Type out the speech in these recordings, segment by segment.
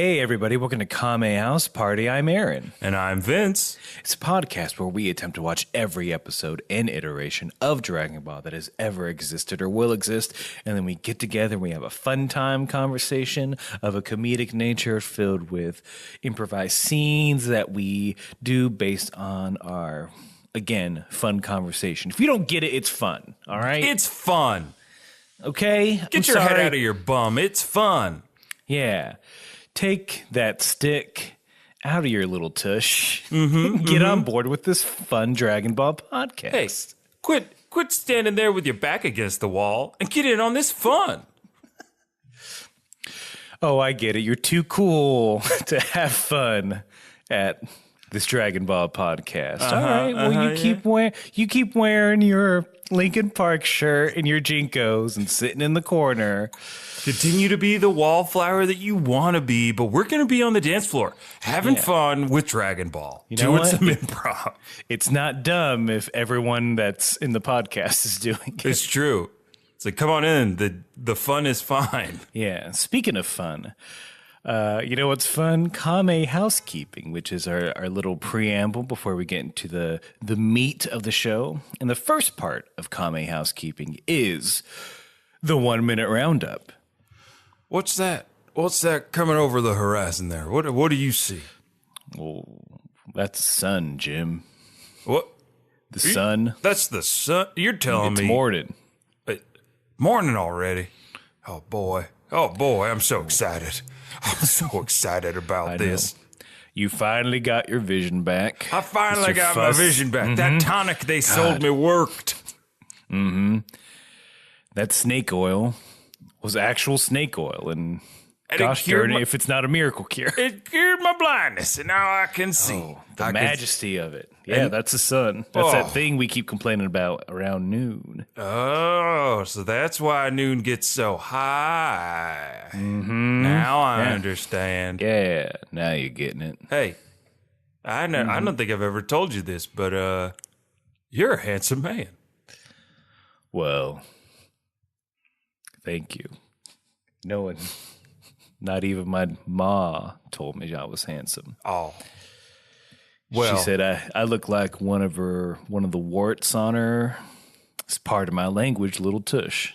Hey, everybody, welcome to Kame House Party. I'm Aaron. And I'm Vince. It's a podcast where we attempt to watch every episode and iteration of Dragon Ball that has ever existed or will exist, and then we get together and we have a fun time conversation of a comedic nature filled with improvised scenes that we do based on our, again, fun conversation. If you don't get it, it's fun, all right? It's fun. Okay? Get your head out of your bum. It's fun. Yeah. Take that stick out of your little tush. Get on board with this fun Dragon Ball podcast. Hey, quit standing there with your back against the wall and get in on this fun. Oh, I get it. You're too cool to have fun at this Dragon Ball podcast. All right. Well, you keep wearing your Linkin Park shirt and your Jinkos and sitting in the corner. Continue to be the wallflower that you want to be, but we're going to be on the dance floor having fun with Dragon Ball. You know doing what? some improv. It's not dumb if everyone that's in the podcast is doing it. It's true. It's like, come on in. The fun is fine. Yeah. Speaking of fun, you know what's fun? Kame housekeeping, which is our little preamble before we get into the meat of the show. And the first part of Kame housekeeping is the 1 minute roundup. What's that? What's that coming over the horizon there? What do you see? Oh, that's the sun, Jim. What? The sun. That's the sun. You're telling It's me. morning. Morning already. Oh boy, I'm so excited. I'm so excited about this. You finally got your vision back. I finally Mr. got my Fuss. vision back. That tonic they sold me worked. That snake oil was actual snake oil, and And gosh it cured darn it, my- if it's not a miracle cure. It cured my blindness, and now I can see. The I majesty of it. Yeah, that's the sun. That's that thing we keep complaining about around noon. Oh, so that's why noon gets so high. Now I understand. Yeah, now you're getting it. Hey, I don't think I've ever told you this, but you're a handsome man. Well, thank you. No one, not even my ma, told me I was handsome. Oh, well, She said I look like one of the warts on her. It's part of my language, little tush.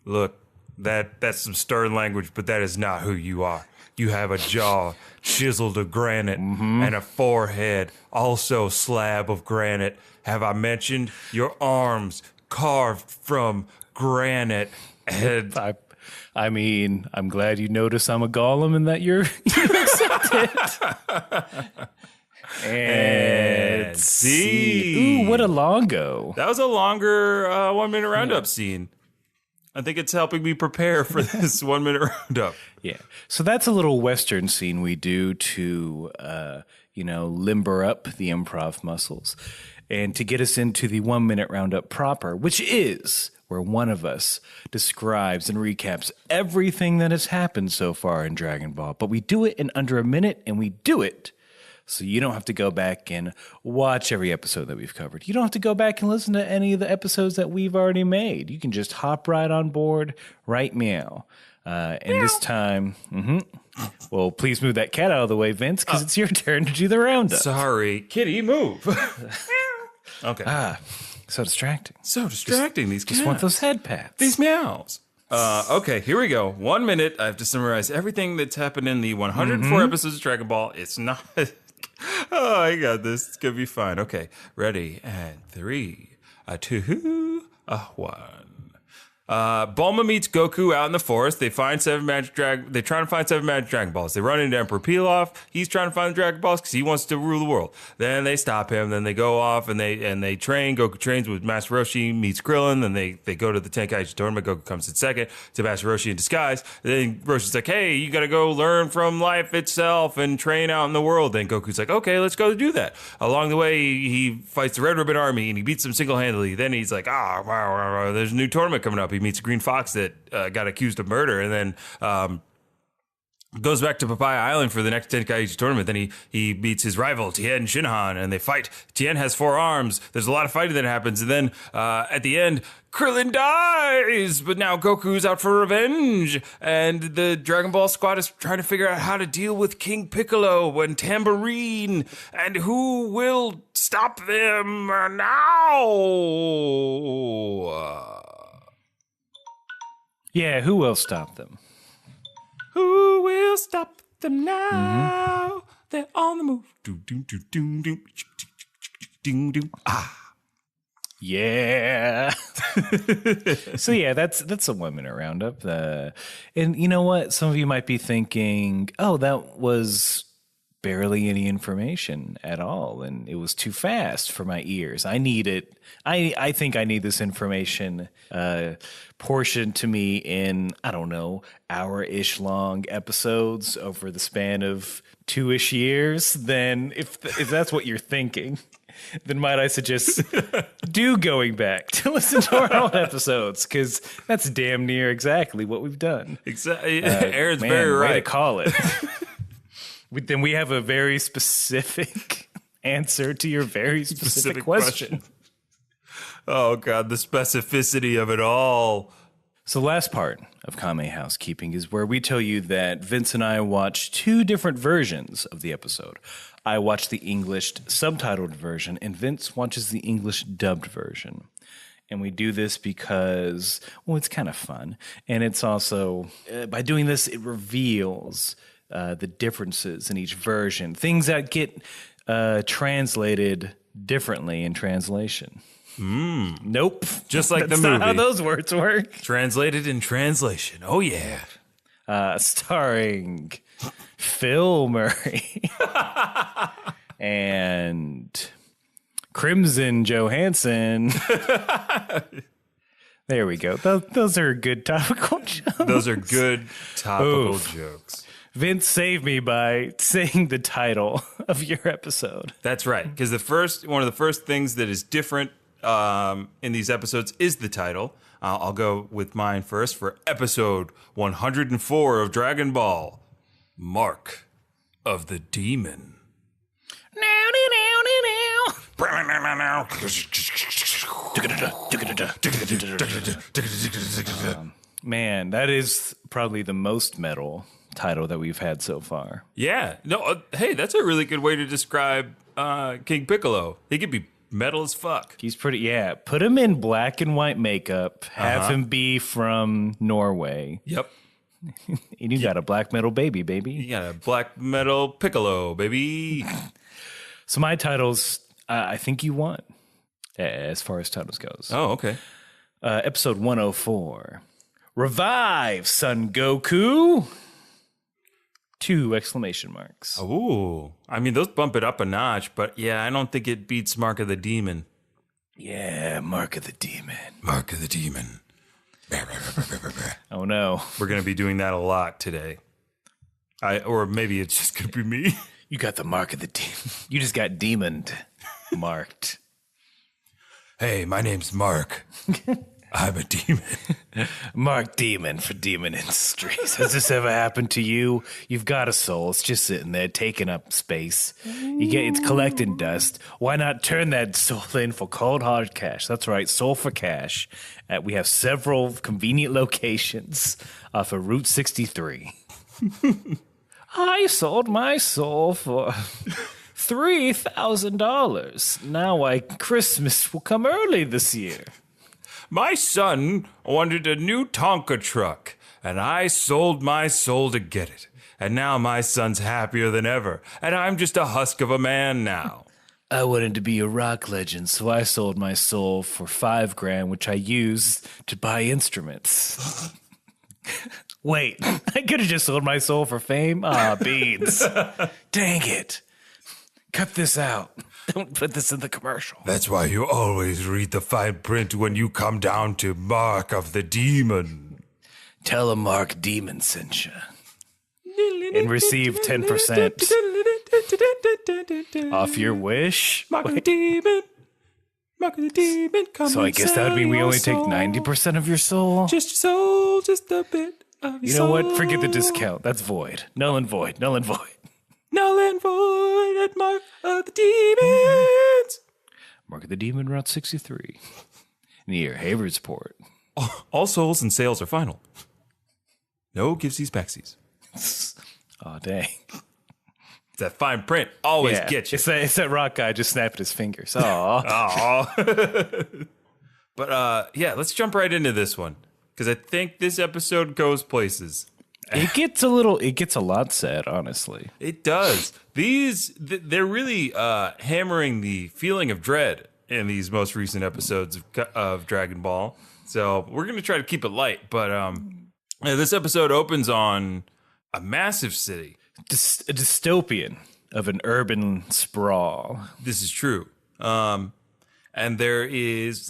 look, that's some stern language, but that is not who you are. You have a jaw chiseled of granite and a forehead also slab of granite. Have I mentioned your arms carved from granite? And I mean, I'm glad you notice I'm a golem and that you accept it. And see. Ooh, what a longo. that was a longer 1 minute roundup scene. I think it's helping me prepare for this 1 minute roundup. Yeah. So that's a little Western scene we do to, limber up the improv muscles and to get us into the 1 minute roundup proper, which is where one of us describes and recaps everything that has happened so far in Dragon Ball. But we do it in under a minute, and we do it so you don't have to go back and watch every episode that we've covered. You don't have to go back and listen to any of the episodes that we've already made. You can just hop right on board, right meow. And this time, well, please move that cat out of the way, Vince, because it's your turn to do the roundup. Sorry, kitty, move. Okay. So distracting. So distracting, these cats. Just want those head pats. These meows. Okay, here we go. 1 minute. I have to summarize everything that's happened in the 104 episodes of Dragon Ball. It's not... Oh, I got this. It's going to be fine. Okay, ready. And 3, 2, 1. Bulma meets Goku out in the forest. They try to find 7 magic Dragon Balls. They run into Emperor Pilaf. He's trying to find the Dragon Balls because he wants to rule the world. Then they stop him. Then they go off and they train. Goku trains with Master Roshi, meets Krillin. Then they go to the Tenkaichi tournament. Goku comes in second to Master Roshi in disguise. Then Roshi's like, hey, you got to go learn from life itself and train out in the world. Then Goku's like, okay, let's go do that. Along the way, he fights the Red Ribbon Army and he beats them single-handedly. Then he's like, there's a new tournament coming up. He meets a green fox that got accused of murder, and then goes back to Papaya Island for the next Tenkaichi tournament. Then he beats his rival, Tien Shinhan, and they fight. Tien has 4 arms. There's a lot of fighting that happens. And then at the end, Krillin dies, but now Goku's out for revenge. And the Dragon Ball squad is trying to figure out how to deal with King Piccolo and Tambourine. And who will stop them now? Yeah, who will stop them? Who will stop them now? They're on the move. Yeah. So yeah, that's a 1 minute roundup. And you know what? Some of you might be thinking, "Oh, that was barely any information at all, and it was too fast for my ears. I need it. I think I need this information portioned to me in, I don't know, hour-ish long episodes over the span of 2-ish years." Then if that's what you're thinking, then might I suggest do going back to listen to our old episodes, because that's damn near exactly what we've done. Exactly. Aaron's very right. Way to call it. Then we have a very specific answer to your very specific question. Oh, God, the specificity of it all. So last part of Kame Housekeeping is where we tell you that Vince and I watched 2 different versions of the episode. I watched the English subtitled version, and Vince watches the English dubbed version. And we do this because, well, it's kind of fun. And it's also, by doing this, it reveals the differences in each version, things that get translated differently in translation. Nope. Just like the That's movie. not how those words work. Translated in translation. Oh, yeah. Starring Phil Murray and Crimson Johansson. There we go. Those are good topical jokes. Those are good topical jokes. Vince saved me by saying the title of your episode. That's right, because one of the first things that is different in these episodes is the title. I'll go with mine first for episode 104 of Dragon Ball, Mark of the Demon. Man, that is probably the most metal title that we've had so far. Yeah. No. Hey, that's a really good way to describe King Piccolo. He could be metal as fuck. He's pretty, yeah. Put him in black and white makeup. Have him be from Norway. Yep. And you got a black metal baby, baby. You got a black metal Piccolo, baby. So my titles, I think you won as far as titles goes. Oh, okay. Episode 104. Revive, Son Goku. 2 exclamation marks. Ooh. I mean, those bump it up a notch, but yeah, I don't think it beats Mark of the Demon. Yeah, Mark of the Demon. Mark of the Demon. Oh, no. We're going to be doing that a lot today. Or maybe it's just going to be me. You got the Mark of the Demon. You just got demoned marked. Hey, my name's Mark. I'm a demon. Mark Demon for Demon Industries. Has this ever happened to you? You've got a soul. It's just sitting there taking up space. It's collecting dust. Why not turn that soul in for cold hard cash? That's right, soul for cash. We have several convenient locations off of Route 63. I sold my soul for $3,000. Now Christmas will come early this year. My son wanted a new Tonka truck, and I sold my soul to get it. And now my son's happier than ever, and I'm just a husk of a man now. I wanted to be a rock legend, so I sold my soul for $5,000, which I used to buy instruments. Wait, I could have just sold my soul for fame? Ah, beans. Dang it. Cut this out. Don't put this in the commercial. That's why you always read the fine print when you come down to Mark of the Demon. Tell him Mark Demon sent you. And receive 10% off your wish. Mark of the Demon. Mark of the Demon. Come so I guess that would mean we only take 90% of your soul? Just your soul, just a bit. You know what? Forget the discount. That's void. Null and void. Null and void. Null and void at Mark of the Demons. Mark of the Demon, Route 63. Near Haywardsport. All souls and sales are final. No givesies backsies. Oh, dang. That fine print always gets you. It's that rock guy just snapping his fingers. Aw. But let's jump right into this one. Because I think this episode goes places. It gets a lot sad, honestly. It does. They're really hammering the feeling of dread in these most recent episodes of Dragon Ball. So we're going to try to keep it light. But this episode opens on a massive city. A dystopian of an urban sprawl. This is true. And there is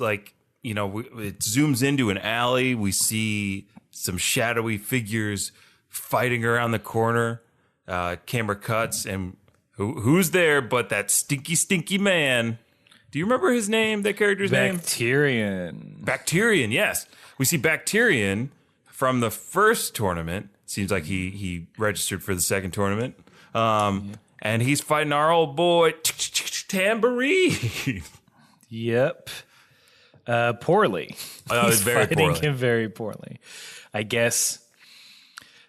it zooms into an alley. We see some shadowy figures fighting around the corner. Camera cuts, and who's there but that stinky man? Do you remember his name, that character's name? Bacterian, yes. We see Bacterian from the first tournament. Seems like he registered for the second tournament. And he's fighting our old boy, Tambourine. Yep. Poorly. He's very fighting poorly. him very poorly. I guess.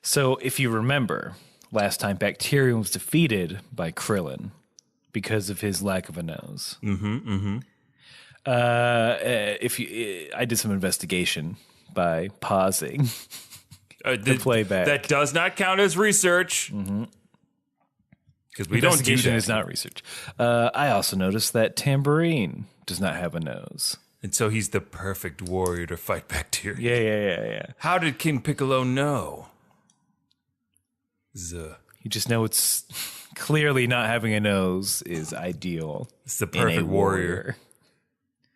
So if you remember, last time Bacterium was defeated by Krillin because of his lack of a nose. I did some investigation by pausing the playback. That does not count as research. Because we don't do that. Is not research. I also noticed that Tambourine does not have a nose. And so he's the perfect warrior to fight Bacteria. Yeah. How did King Piccolo know? You just know it's clearly not having a nose is ideal. It's the perfect warrior.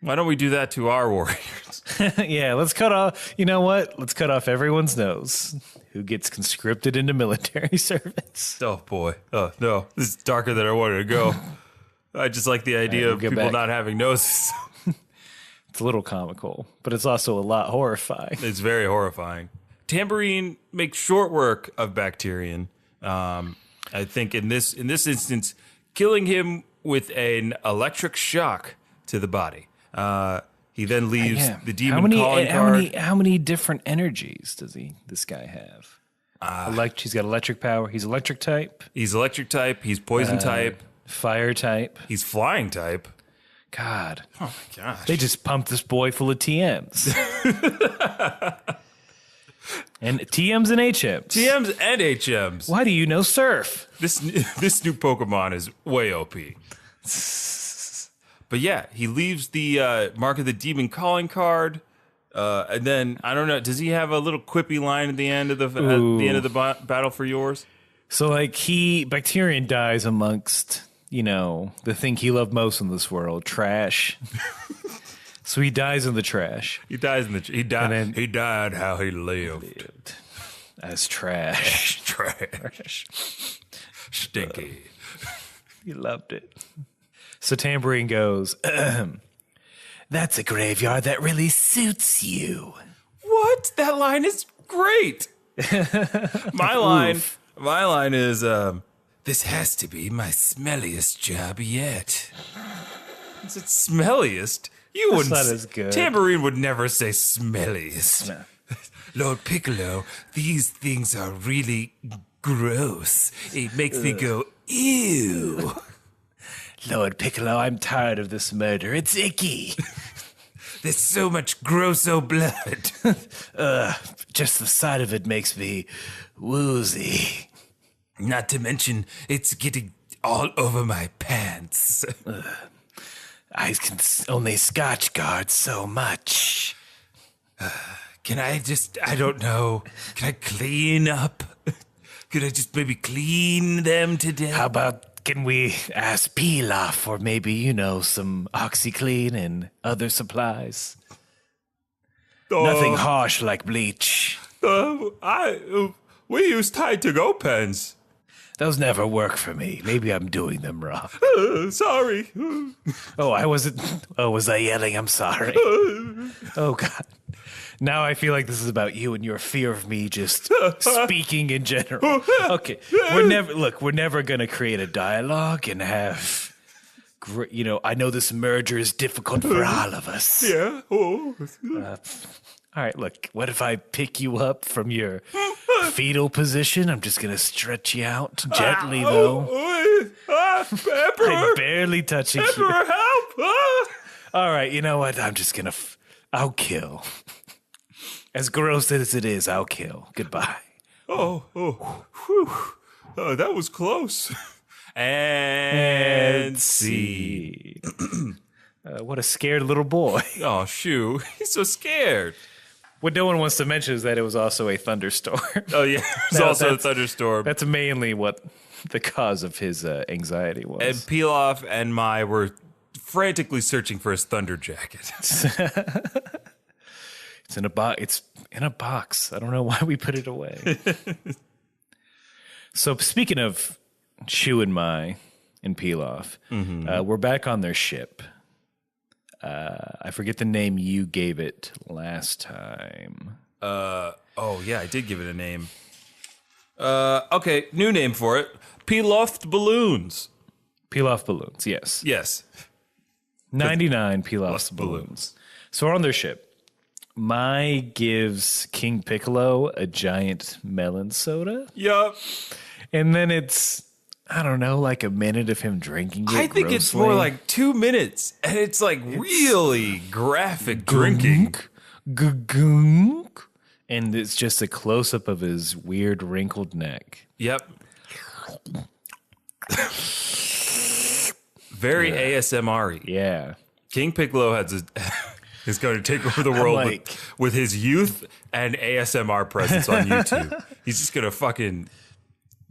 Why don't we do that to our warriors? Yeah, let's cut off. You know what? Let's cut off everyone's nose who gets conscripted into military service. Oh, boy. Oh, no. This is darker than I wanted to go. I just like the idea of people not having noses. It's a little comical, but it's also a lot horrifying. It's very horrifying. Tambourine makes short work of Bacterian. I think in this instance, killing him with an electric shock to the body. He then leaves the demon calling card. How many different energies does this guy have? He's got electric power. He's electric type. He's electric type. He's poison type. Fire type. He's flying type. God. Oh my gosh. They just pumped this boy full of TMs. And TMs and HMs. TMs and HMs. Why do you know surf? This new Pokemon is way OP. But yeah, he leaves the Mark of the Demon calling card, and then I don't know. Does he have a little quippy line at the end of the battle for yours? So Bacterian dies amongst the thing he loved most in this world, trash. So he dies in the trash. He died how he lived. As trash. Trash. Stinky. He loved it. So Tambourine goes, that's a graveyard that really suits you. What? That line is great. My line is, this has to be my smelliest job yet. Is it smelliest? You wouldn't. That's not as good. Tambourine would never say smelliest. Lord Piccolo, these things are really gross. It makes me go, ew. Lord Piccolo, I'm tired of this murder. It's icky. There's so much grosso blood. Just the sight of it makes me woozy. Not to mention, it's getting all over my pants. I can only scotch guard so much. Can I clean up? Could I just maybe clean them to death? How about, can we ask Pilaf for maybe, some OxyClean and other supplies? Nothing harsh like bleach. We use Tide to Go pens. Those never work for me. Maybe I'm doing them wrong. Sorry. Oh, I wasn't. Oh, was I yelling? I'm sorry. Oh, God. Now I feel like this is about you and your fear of me just speaking in general. Okay. We're never going to create a dialogue and have, I know this merger is difficult for all of us. Yeah. Oh. All right, look, what if I pick you up from your fetal position? I'm just going to stretch you out gently, though. Pepper. I'm barely touching Pepper, you. help. All right, you know what? I'm just going to, I'll kill. As gross as it is, I'll kill. Goodbye. Whew. Oh, that was close. And see. What a scared little boy. Oh, shoo. He's so scared. What no one wants to mention is that it was also a thunderstorm. Oh, yeah. There's also a thunderstorm. That's mainly what the cause of his anxiety was. And Pilaf and Mai were frantically searching for his thunder jacket. It's in a box. It's in a box. I don't know why we put it away. So speaking of Shu and Mai and Pilaf, we're back on their ship. I forget the name you gave it last time. Oh, yeah, I did give it a name. Okay, new name for it. Pilaf balloons. Pilaf balloons, yes. Yes. 99 Pilaf balloons. So we're on their ship. Mai gives King Piccolo a giant melon soda. Yup. And then it's, I don't know, like a minute of him drinking it. I think it's more like 2 minutes. And it's like really graphic drinking. Gunk. And it's just a close-up of his weird wrinkled neck. Yep. Very ASMR-y. Yeah. King Piccolo is going to take over the world with his youth and ASMR presence on YouTube. He's just going to fucking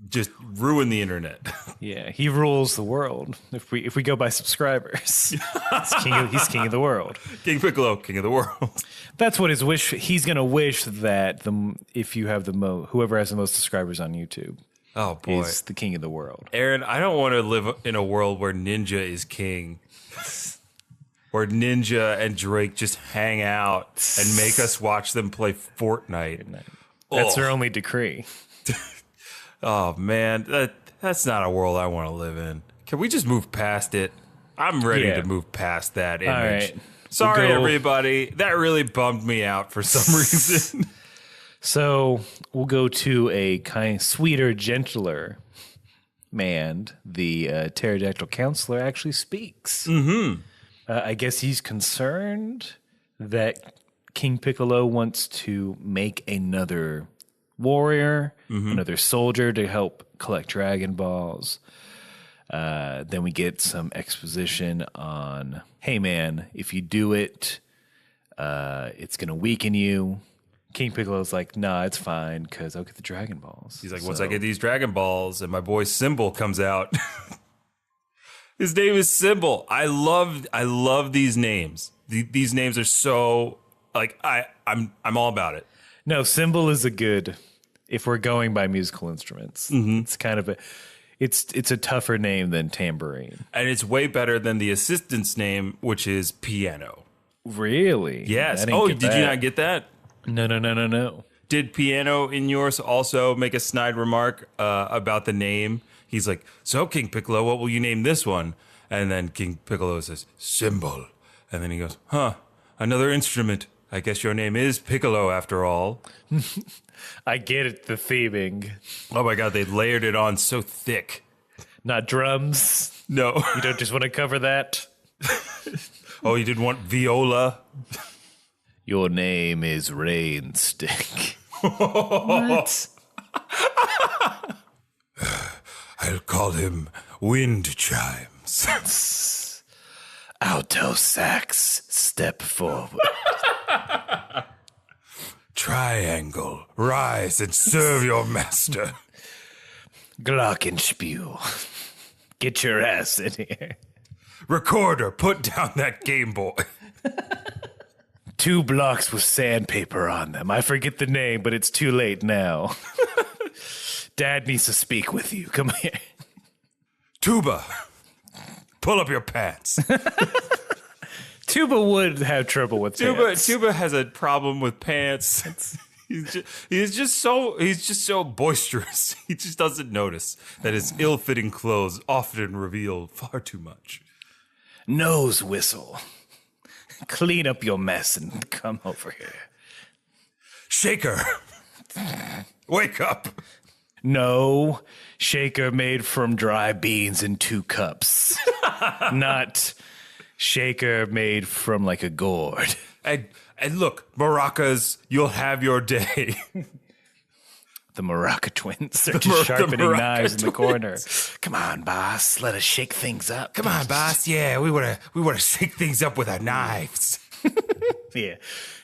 just ruin the internet. Yeah, he rules the world. If we go by subscribers, he's king of the world. King Piccolo, king of the world. That's what his wish. He's going to wish that if you have whoever has the most subscribers on YouTube. Oh boy, is the king of the world. Aaron, I don't want to live in a world where Ninja is king. Where Ninja and Drake just hang out and make us watch them play Fortnite. That's their only decree. Oh, man. That's not a world I want to live in. Can we just move past it? I'm ready to move past that image. All right. Sorry, everybody. That really bummed me out for some reason. So we'll go to a kind of sweeter, gentler man. The pterodactyl counselor actually speaks. Mm-hmm. I guess he's concerned that King Piccolo wants to make another warrior, another soldier to help collect Dragon Balls. Then we get some exposition on, hey man, if you do it, it's going to weaken you. King Piccolo's like, nah, it's fine because I'll get the Dragon Balls. He's like, once I get these Dragon Balls and my boy Symbol comes out. His name is Symbol. I love these names. These names are so like I'm all about it. No, Symbol is a good. If we're going by musical instruments, it's kind of it's a tougher name than tambourine, and it's way better than the assistant's name, which is piano. Really? Yes. Oh, did you not get that? No. Did Piano in yours also make a snide remark about the name? He's like, so King Piccolo, what will you name this one? And then King Piccolo says, Symbol. And then he goes, another instrument. I guess your name is Piccolo after all. I get it, the theming. Oh my God, they layered it on so thick. Not drums? No. You don't just want to cover that? Oh, you didn't want viola? Your name is Rainstick. What? I'll call him Wind Chimes. Alto sax, step forward. Triangle, rise and serve your master. Glockenspiel, get your ass in here. Recorder, put down that Game Boy. 2 blocks with sandpaper on them. I forget the name, but it's too late now. Dad needs to speak with you. Come here. Tuba, pull up your pants. Tuba would have trouble with pants. Tuba has a problem with pants. He's just so boisterous. He just doesn't notice that his ill-fitting clothes often reveal far too much. Nose whistle. Clean up your mess and come over here. Shaker, wake up. No, shaker made from dry beans in 2 cups. Not shaker made from like a gourd. And look, maracas, you'll have your day. The Maraca twins are just sharpening knives in the corner. Come on, boss, let us shake things up. Come on, boss. Yeah, we wanna shake things up with our knives. Yeah.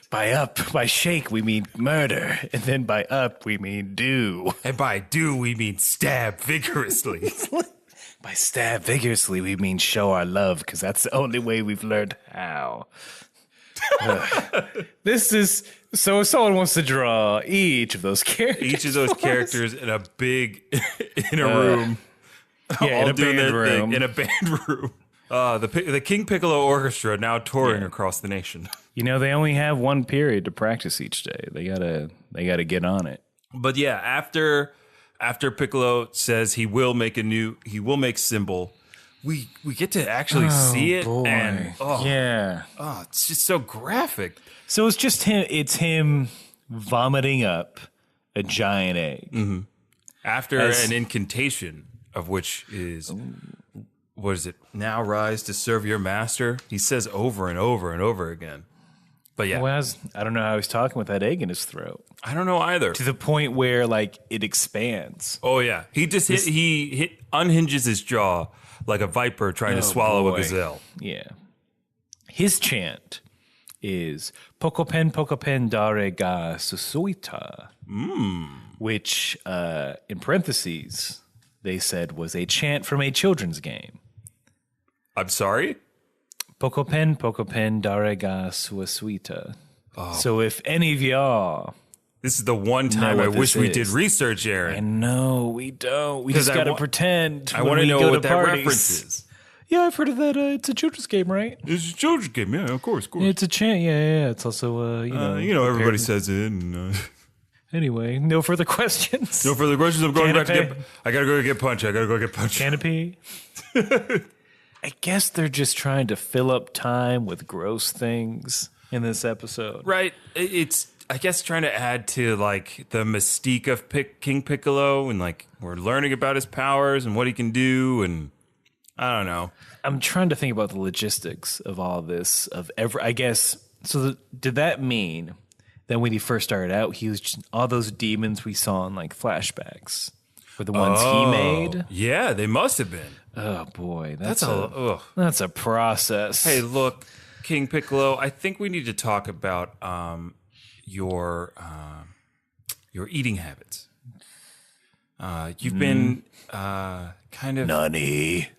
By shake, we mean murder. And then by up, we mean do. And by do, we mean stab vigorously. By stab vigorously, we mean show our love, because that's the only way we've learned how. This is... So if someone wants to draw each of those characters. Each of those characters in a big... in a room. Yeah, in a band room. In a band room. The King Piccolo Orchestra now touring across the nation. You know, they only have 1 period to practice each day. They gotta get on it. But yeah, after Piccolo says he will make Symbol, we get to actually see it. Boy. And yeah. Oh, it's just so graphic. So it's just him. It's him vomiting up a giant egg After an incantation of which is. What is it? Now rise to serve your master. He says over and over and over again. But yeah. Well, I don't know how he's talking with that egg in his throat. I don't know either. To the point where, like, it expands. Oh, yeah. He just unhinges his jaw like a viper trying to swallow a gazelle. Yeah. His chant is Pocopen dare ga susuita. Which, in parentheses, they said was a chant from a children's game. I'm sorry? Pocopen dare ga suasuita. So if any of y'all... This is the one time I wish we did research, Aaron. I know, we don't. We just got to pretend. I want to know what that reference is. Yeah, I've heard of that. It's a children's game, right? It's a children's game, yeah, of course. It's a chant, yeah. It's also, everybody says it. And, Anyway, no further questions. No further questions. I'm going back to I gotta go get punched. Canopy. I guess they're just trying to fill up time with gross things in this episode. Right. It's, I guess, trying to add to, like, the mystique of King Piccolo, and, like, we're learning about his powers and what he can do, and I don't know. I'm trying to think about the logistics of all this, I guess, did that mean that when he first started out, he was just, all those demons we saw in, like, flashbacks were the ones he made? Yeah, they must have been. Oh, boy. That's a process. Hey, look, King Piccolo, I think we need to talk about your eating habits. You've been kind of Nani.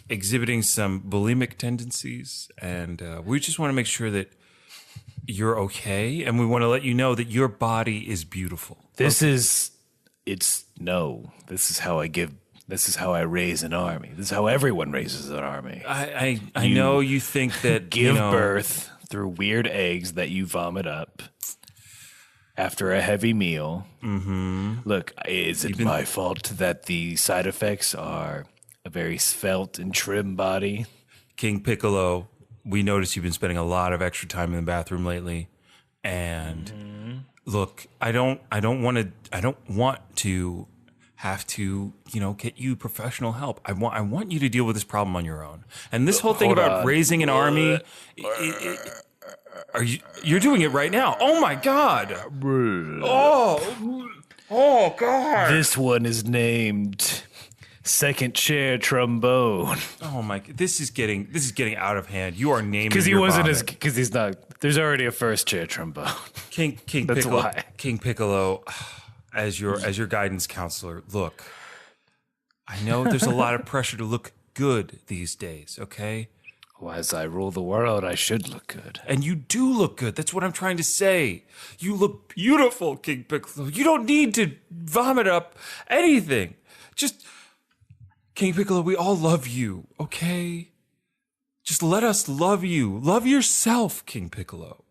exhibiting some bulimic tendencies, and we just want to make sure that you're okay, and we want to let you know that your body is beautiful. This is how I raise an army. This is how everyone raises an army. I know you think that give birth through weird eggs that you vomit up after a heavy meal. Mm-hmm. Look, is it my fault that the side effects are a very svelte and trim body? King Piccolo, we noticed you've been spending a lot of extra time in the bathroom lately, and look, I don't want to have to, get you professional help. I want you to deal with this problem on your own. And this whole thing about raising an army, you're doing it right now. Oh my God. Oh God. This one is named second chair trombone. Oh my! This is getting out of hand. You are naming because he's not. There's already a first chair trombone. King That's Piccolo. why. King Piccolo, as your guidance counselor. Look, I know there's a lot of pressure to look good these days. Okay. Well, as I rule the world, I should look good. And you do look good. That's what I'm trying to say. You look beautiful, King Piccolo. You don't need to vomit up anything. Just, King Piccolo, we all love you, okay? Just let us love you. Love yourself, King Piccolo.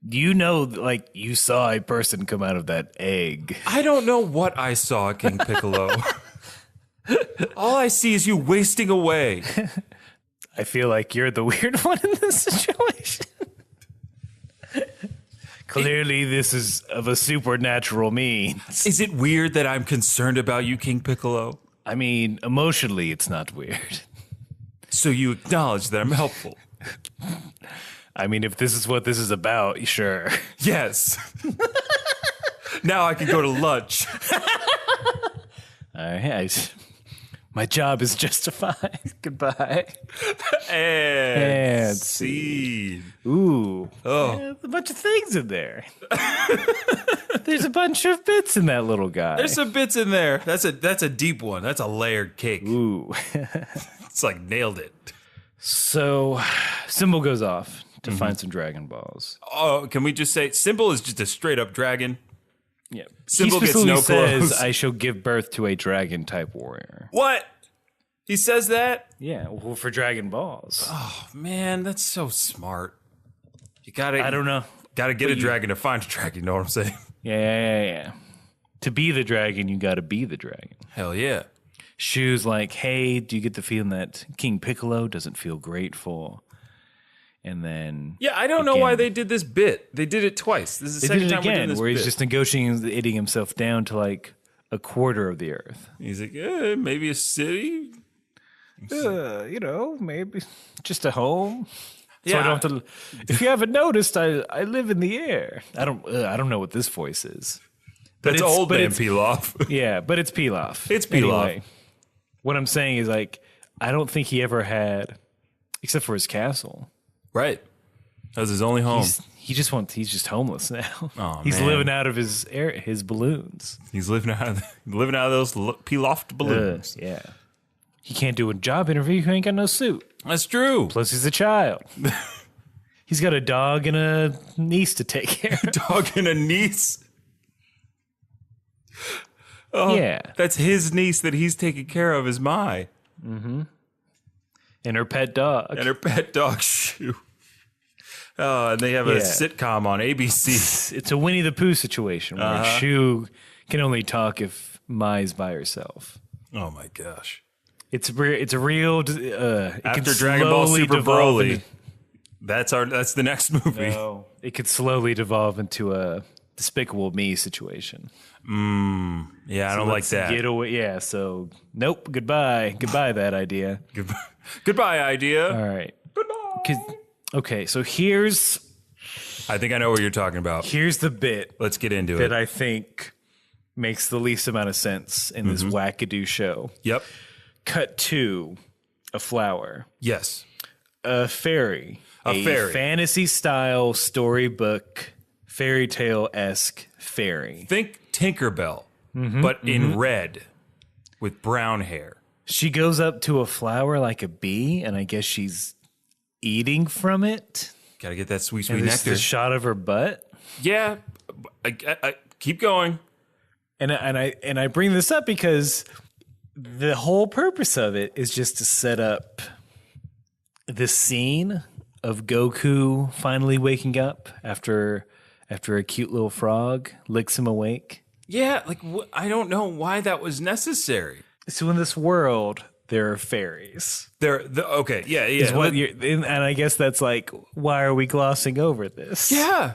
You know, like, you saw a person come out of that egg. I don't know what I saw, King Piccolo. All I see is you wasting away. I feel like you're the weird one in this situation. Clearly, this is of a supernatural means. Is it weird that I'm concerned about you, King Piccolo? I mean, emotionally, it's not weird. So you acknowledge that I'm helpful? I mean, if this is what this is about, sure. Yes. Now I can go to lunch. My job is justified. Goodbye. And scene. Ooh. Oh. Yeah, a bunch of things in there. There's a bunch of bits in that little guy. There's some bits in there. That's a deep one. That's a layered cake. Ooh. It's like nailed it. So, Symbol goes off to find some Dragon Balls. Oh, can we just say Symbol is just a straight up dragon? Yeah. Symbol he gets no says, clothes. I shall give birth to a dragon type warrior. What? He says that? Yeah, well, for Dragon Balls. Oh man, that's so smart. You gotta. I don't know. Gotta get a dragon to find a dragon. You know what I'm saying? Yeah. To be the dragon, you got to be the dragon. Hell yeah. Shu's like, hey, do you get the feeling that King Piccolo doesn't feel grateful? And then Yeah, I don't know why they did this bit. They did it twice. This is the they second did it time we're doing again, this where bit. he's just negotiating himself down to like a quarter of the earth. He's like, maybe a city. Maybe just a home. So Yeah. I don't have to. If you haven't noticed, I live in the air. I don't know what this voice is. That's it's- old but man it's- Pilaf. Yeah, but it's Pilaf. It's Pilaf. Anyway, what I'm saying is like, I don't think he ever had, except for his castle. Right. That was his only home. He's just homeless now. Oh, He's man. living out of his balloons. He's living out of those Pilaf balloons. Yeah. He can't do a job interview. He ain't got no suit. That's true. Plus, he's a child. He's got a dog and a niece to take care of. Dog and a niece. Oh, Yeah. That's his niece that he's taking care of is Mai. And her pet dog. And her pet dog, Shu. Oh, and they have a Yeah. sitcom on ABC. It's a Winnie the Pooh situation where Shu can only talk if Mai's by herself. Oh my gosh. It's a real. It After could Dragon Ball slowly Super devolve Broly, into- that's the next movie. No. It could slowly devolve into a Despicable Me situation. Yeah, I don't like that. Get away. Yeah. So nope. Goodbye. Goodbye. That idea. Goodbye, idea. All right. Okay. So here's I think I know what you're talking about. the bit Let's get into that it. I think makes the least amount of sense in this wackadoo show. Yep. Cut to a flower, Yes. a fairy, A fairy. fantasy style storybook, fairy tale esque fairy. Think Tinkerbell, but in red with brown hair. She goes up to a flower like a bee, and I guess she's eating from it. Got to get that sweet, And sweet there's nectar. this shot of her butt. Yeah. I keep going. And I bring this up because the whole purpose of it is just to set up the scene of Goku finally waking up after a cute little frog licks him awake. Yeah, like I don't know why that was necessary. So in this world, there are fairies. Okay, yeah. And I guess that's like, why are we glossing over this? Yeah.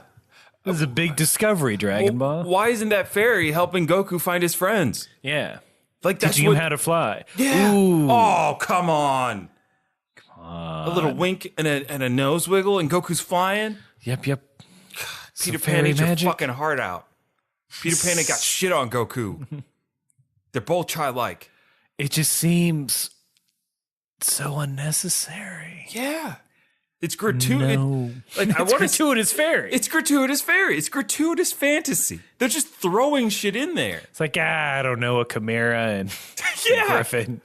This is a big discovery, Dragon Ball. Why isn't that fairy helping Goku find his friends? Yeah. Like that's Teaching him how to fly. Yeah. Ooh. Oh, come on. A little wink and a nose wiggle, and Goku's flying. Yep. Peter fairy Pan ate your magic. fucking heart out. Peter Pan ain't got shit on Goku. They're both childlike. It just seems so unnecessary. Yeah. It's gratuitous. No. Like I It's want gratuitous fairy. It's gratuitous fairy. It's gratuitous fantasy. They're just throwing shit in there. It's like, I don't know, a chimera and Yeah. a griffin.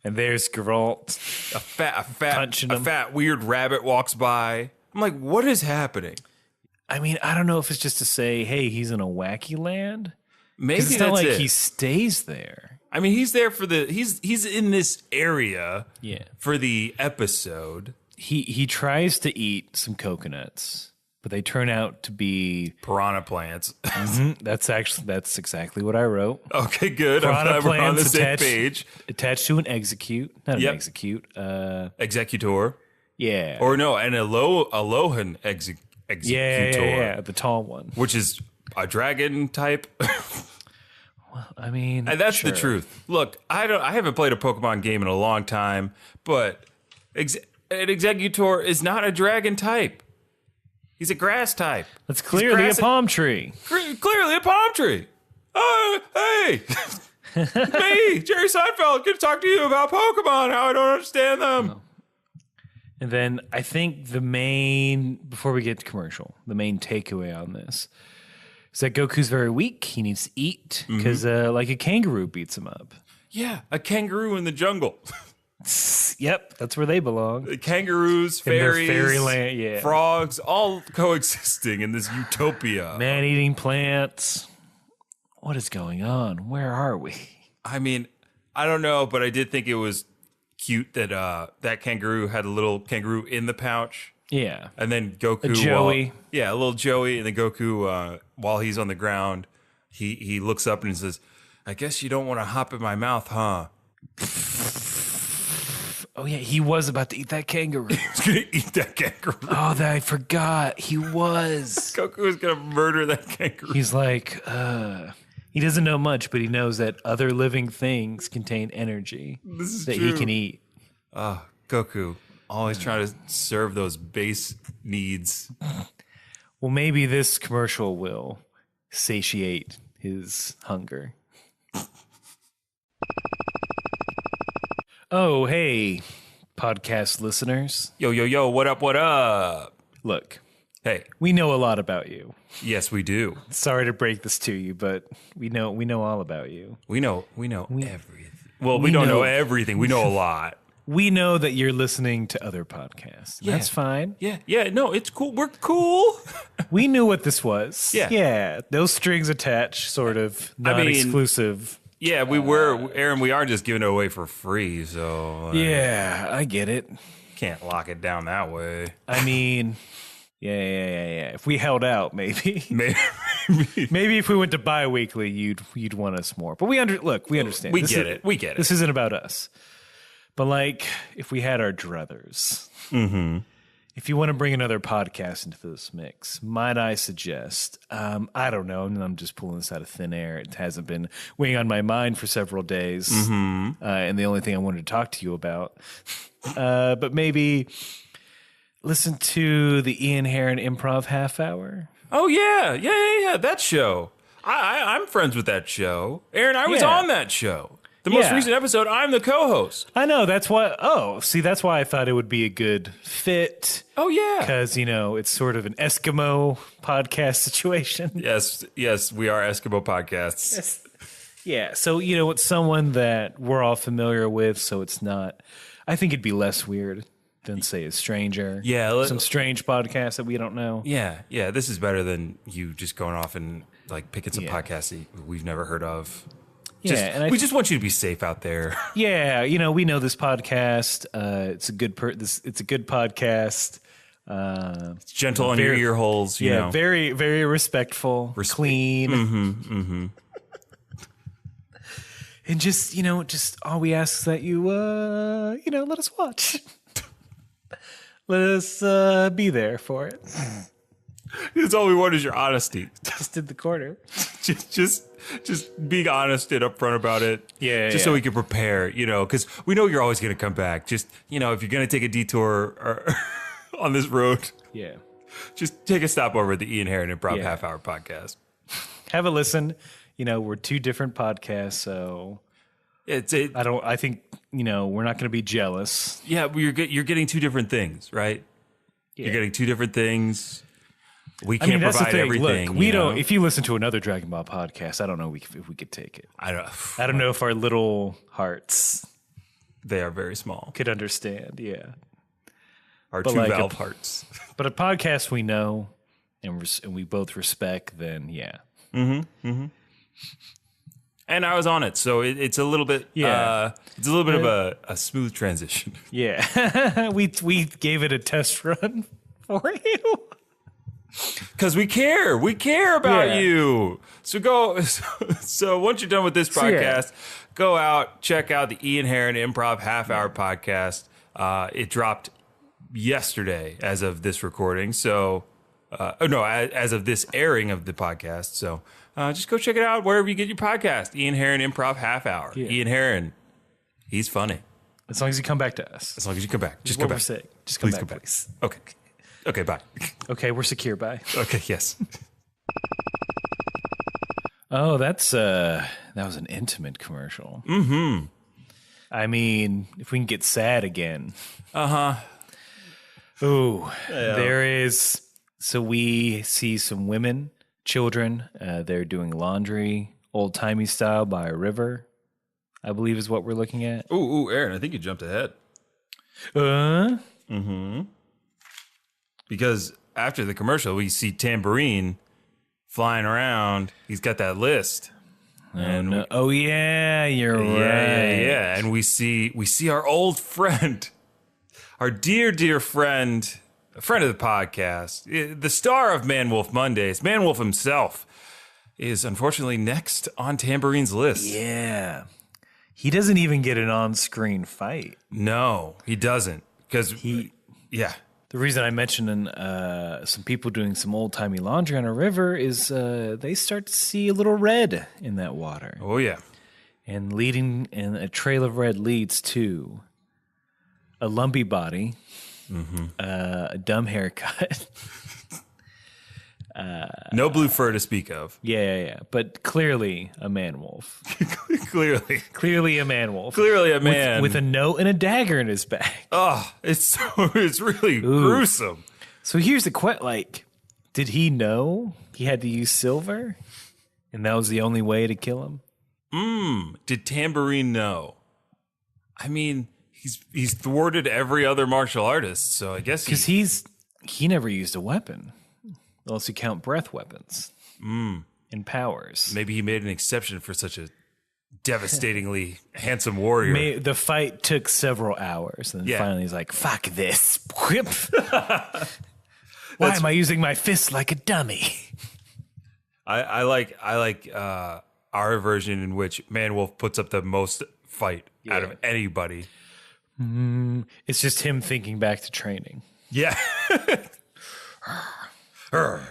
And there's Geralt. A Punching him. fat weird rabbit walks by. I'm like, what is happening? I mean, I don't know if it's just to say, hey, he's in a wacky land. Maybe It's not like he stays there. I mean, he's there for he's in this area for the episode. He tries to eat some coconuts, but they turn out to be Piranha plants. That's exactly what I wrote. Okay, good. I'm Piranha glad we're on the plants same page. Attached to an execute, not an execute. Executor. Yeah. Or no, an Alohan executor. Yeah, the tall one. Which is a dragon type. I mean, and that's the truth. Look, I haven't played a Pokemon game in a long time, but an Executor is not a dragon type. He's a grass type. That's clearly a palm tree. Clearly a palm tree. Hey. Me, Jerry Seinfeld, going to talk to you about Pokemon, how I don't understand them. And then I think before we get to commercial, the main takeaway on this is that Goku's very weak. He needs to eat because like a kangaroo beats him up. Yeah, a kangaroo in the jungle. Yep, that's where they belong. Kangaroos, fairies, fairyland, frogs, all coexisting in this utopia. Man-eating plants. What is going on? Where are we? I mean, I don't know, but I did think it was cute that that kangaroo had a little kangaroo in the pouch. Yeah. And then Goku. A Joey. A little Joey. And then Goku, while he's on the ground, he looks up and he says, I guess you don't want to hop in my mouth, huh? Oh, yeah. He was about to eat that kangaroo. He was going to eat that kangaroo. Oh, I forgot. He was. Goku was going to murder that kangaroo. He's like, he doesn't know much, but he knows that other living things contain energy that he can eat. Goku, always trying to serve those base needs. Well, maybe this commercial will satiate his hunger. Oh, hey, podcast listeners. Yo, what up? Look. Hey. We know a lot about you. Yes, we do. Sorry to break this to you, but we know all about you. We know everything. Well, we don't know everything. We know a lot. We know that you're listening to other podcasts. Yeah. That's fine. Yeah, no, it's cool. We're cool. We knew what this was. Yeah. Yeah, those strings attached, sort of non-exclusive. Yeah, we were, Aaron, we are just giving it away for free, so. Yeah, I get it. Can't lock it down that way. I mean, yeah. If we held out, maybe. Maybe if we went to bi-weekly, you'd want us more. But we understand. We get it. This isn't about us. But like, if we had our druthers, if you want to bring another podcast into this mix, might I suggest, I don't know, and I'm just pulling this out of thin air. It hasn't been weighing on my mind for several days. And the only thing I wanted to talk to you about, but maybe listen to the Ian Heron Improv Half Hour. Oh, yeah, that show. I'm friends with that show. Aaron, I was on that show. The most recent episode, I'm the co-host. I know, that's why. That's why I thought it would be a good fit. Oh, yeah. Because, it's sort of an Eskimo podcast situation. Yes, we are Eskimo podcasts. Yes. Yeah, so, it's someone that we're all familiar with, so it's not, I think it'd be less weird than, say, a stranger. Yeah. Some strange podcast that we don't know. Yeah, this is better than you just going off and, picking some podcasts that we've never heard of. We just want you to be safe out there. Yeah, we know this podcast. It's a good podcast. It's gentle on your ear holes. You know. Very, very respectful, clean. And just all we ask is that you, let us watch. Let us be there for it. That's all we want is your honesty. Just in the corner. Just being honest and upfront about it. Yeah. So we can prepare, because we know you're always going to come back. Just, if you're going to take a detour on this road, just take a stop over at the Ian Heron Improv Half Hour podcast. Have a listen. We're two different podcasts, so I think, we're not going to be jealous. Yeah, you're getting two different things, right? Yeah. You're getting two different things. We can't provide everything. Look, we don't. If you listen to another Dragon Ball podcast, I don't know if we could take it. I don't know if our little hearts They are very small. could understand. Yeah. Our But two like valve hearts. But a podcast we know and we both respect, then yeah. And I was on it, so it's a little bit. Yeah. It's a little bit of a smooth transition. Yeah. we gave it a test run for you. Because we care. We care about Yeah. you. So go. So once you're done with this podcast, go out, check out the Ian Heron Improv Half-Hour podcast. It dropped yesterday as of this recording. So, as of this airing of the podcast. So just go check it out wherever you get your podcast. Ian Heron Improv Half-Hour. Yeah. Ian Heron. He's funny. As long as you come back to us. As long as you come back. Just What come we're back. saying. Just come Please back, come back. please. Okay. Okay, bye. Okay, we're secure. Bye. Okay, yes. Oh, that was an intimate commercial. Mm-hmm. I mean, if we can get sad again. Ooh, there is. So we see some women, children. They're doing laundry, old timey style by a river. I believe is what we're looking at. Ooh, Aaron, I think you jumped ahead. Because after the commercial, we see Tambourine flying around. He's got that list. And Oh yeah, you're right. yeah. And we see our old friend, our dear friend, a friend of the podcast, the star of Manwolf Mondays, Manwolf himself, is unfortunately next on Tambourine's list. Yeah. He doesn't even get an on-screen fight. No, he doesn't. Because yeah. The reason I mentioned some people doing some old-timey laundry on a river is they start to see a little red in that water. Oh, yeah. And a trail of red leads to a lumpy body, a dumb haircut. No blue fur to speak of. Yeah. But clearly a man-wolf. Clearly A man-wolf. a man. With a note and a dagger in his back. Oh, it's really gruesome. So here's the question, like, did he know he had to use silver? And that was the only way to kill him? Did Tambourine know? I mean, he's thwarted every other martial artist, so I guess Because he never used a weapon. Unless you count breath weapons. And powers. maybe he made an exception for such a devastatingly handsome warrior. The fight took several hours. And then finally he's like, fuck this. Whip. Why am I using my fist like a dummy? I like our version in which Manwolf puts up the most fight out of anybody. It's just him thinking back to training. Yeah.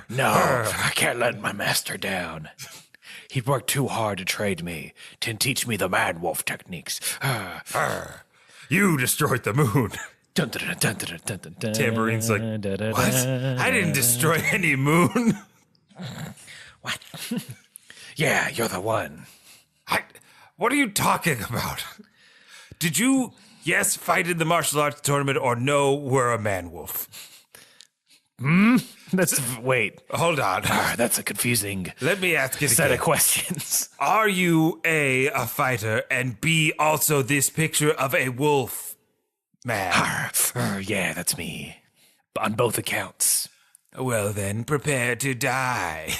No, I can't let my master down. He'd worked too hard to train me, to teach me the man-wolf techniques. You destroyed the moon. Tambourine's like, what? I didn't destroy any moon. What? Yeah, you're the one. What are you talking about? Did you, fight in the martial arts tournament or no, we're a man-wolf? Wait. Hold on. That's a confusing Let me ask it set again. of questions. Are you A, fighter, and B, also this picture of a wolf man? Yeah, that's me. On both accounts. Well then, prepare to die.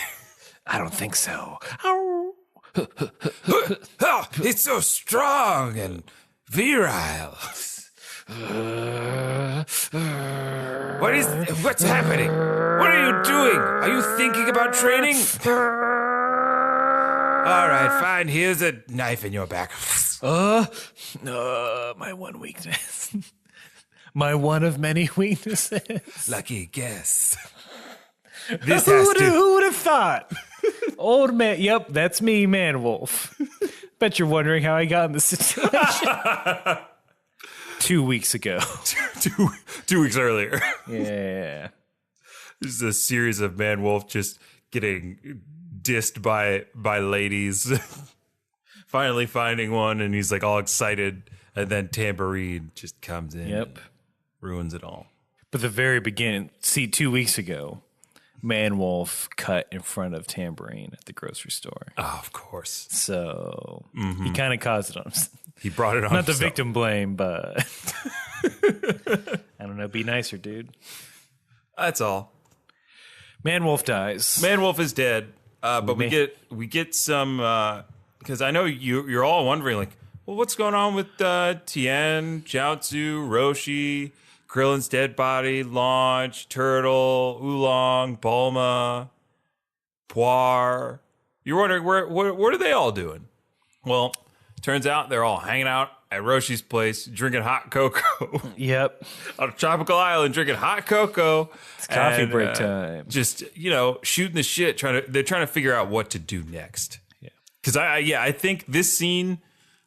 I don't think so. Oh, it's so strong and virile. What's happening? What are you doing? Are you thinking about training? All right, fine. Here's a knife in your back. My one weakness. My one of many weaknesses. Lucky guess. Who would have thought? Old man. Yep, that's me, Manwolf. Bet you're wondering how I got in this situation. 2 weeks ago. 2 weeks earlier. Yeah. This is a series of Manwolf just getting dissed by ladies. Finally finding one, and he's like all excited, and then Tambourine just comes in. Yep. And ruins it all. But the very beginning, 2 weeks ago, Manwolf cut in front of Tambourine at the grocery store. Oh, of course. So he kind of caused it on himself. He brought it on Not the himself. victim blame, but I don't know. Be nicer, dude. That's all. Manwolf dies. Manwolf is dead, but we get some because I know you're all wondering like, well, what's going on with Tien, Jiaozu, Roshi, Krillin's dead body, Launch, Turtle, Oolong, Bulma, Puar. You're wondering what are they all doing? Well, turns out they're all hanging out at Roshi's place, drinking hot cocoa. Yep. On a tropical island, drinking hot cocoa. It's coffee break time. Just, shooting the shit. They're trying to figure out what to do next. Yeah. Because I think this scene,